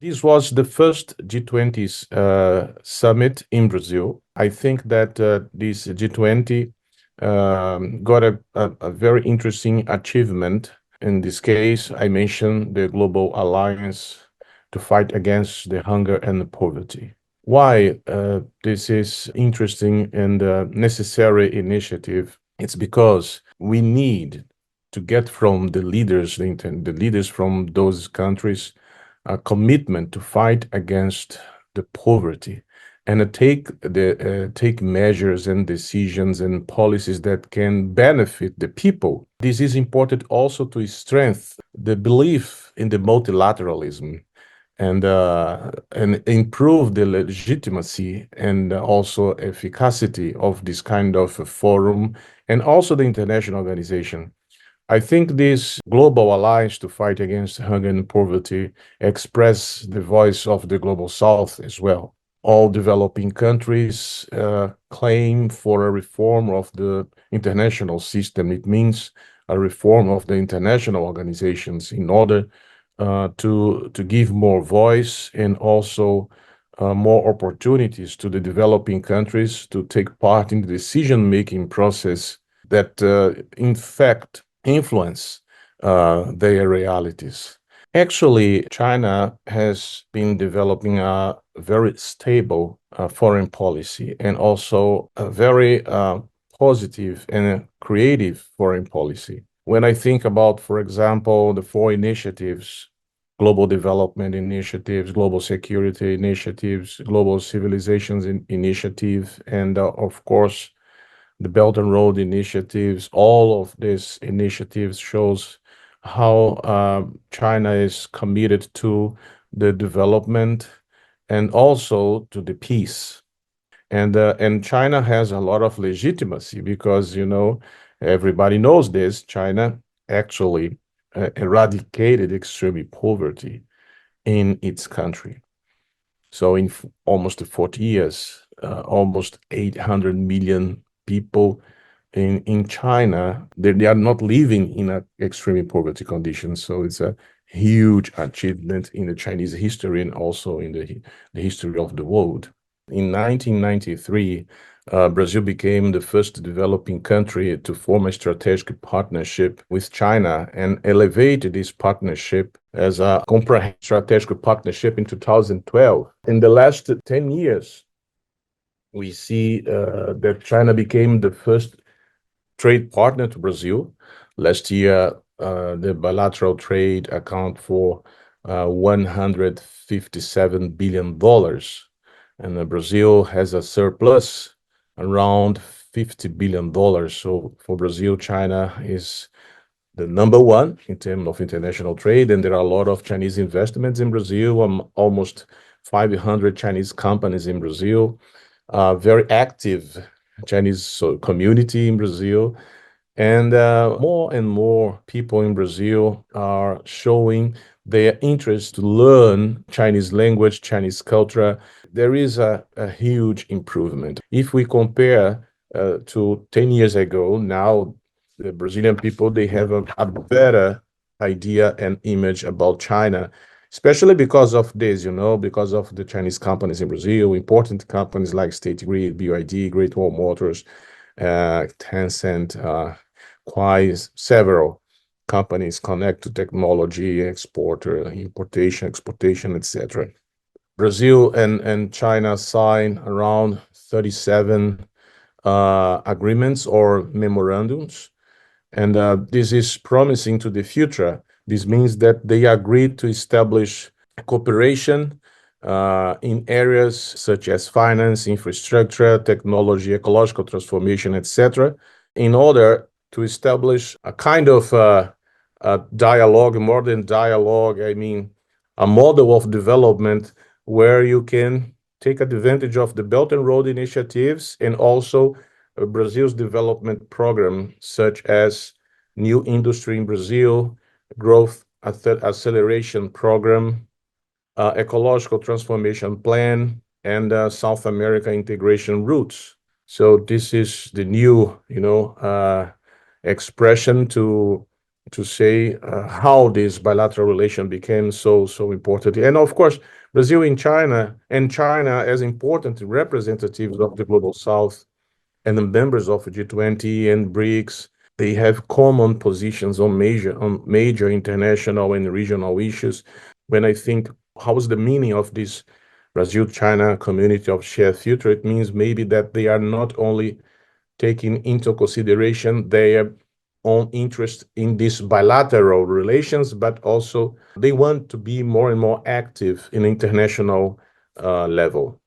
This was the first G20's summit in Brazil. I think that this G20 got a very interesting achievement. In this case, I mentioned the Global Alliance to fight against the hunger and poverty. Why this is interesting and necessary initiative? It's because we need to get from the leaders from those countries, a commitment to fight against the poverty and take measures and decisions and policies that can benefit the people. This is important also to strengthen the belief in the multilateralism and improve the legitimacy and also efficacy of this kind of a forum and also the international organization. I think this global alliance to fight against hunger and poverty express the voice of the global south as well. All developing countries claim for a reform of the international system. It means a reform of the international organizations in order to give more voice and also more opportunities to the developing countries to take part in the decision-making process that, in fact, influence their realities. Actually, China has been developing a very stable foreign policy and also a very positive and creative foreign policy. When I think about, for example, the four initiatives, global development initiatives, global security initiatives, global civilizations initiative, and of course, the Belt and Road initiatives, all of these initiatives shows how China is committed to the development and also to the peace. And China has a lot of legitimacy because, everybody knows this. China actually eradicated extreme poverty in its country. So in almost 40 years, almost 800 million people in China, they are not living in an extreme poverty condition. So it's a huge achievement in the Chinese history and also in the history of the world. In 1993, Brazil became the first developing country to form a strategic partnership with China and elevated this partnership as a comprehensive strategic partnership in 2012. In the last 10 years, we see that China became the first trade partner to Brazil. Last year, the bilateral trade account for $157 billion. And Brazil has a surplus around $50 billion. So for Brazil, China is the number one in terms of international trade, and there are a lot of Chinese investments in Brazil, almost 500 Chinese companies in Brazil, very active Chinese community in Brazil. And more and more people in Brazil are showing their interest to learn Chinese language, Chinese culture. There is a huge improvement. If we compare to 10 years ago, now the Brazilian people, they have a better idea and image about China, especially because of this, because of the Chinese companies in Brazil, important companies like State Grid, BYD, Great Wall Motors, Tencent, Quais, several companies connect to technology, importation, exportation, etc. Brazil and China sign around 37 agreements or memorandums, and this is promising to the future. This means that they agreed to establish cooperation in areas such as finance, infrastructure, technology, ecological transformation, etc., in order to establish a kind of a dialogue, more than dialogue, I mean, a model of development where you can take advantage of the Belt and Road initiatives and also Brazil's development program, such as New Industry in Brazil, Growth Acceleration Program, Ecological Transformation Plan, and South America Integration Routes. So this is the new, expression to to say how this bilateral relation became so important. And of course, Brazil and China as important representatives of the global South and the members of G20 and BRICS, they have common positions on major international and regional issues. When I think how is the meaning of this Brazil-China community of shared future, it means maybe that they are not only taking into consideration their own interest in these bilateral relations, but also they want to be more and more active in international level.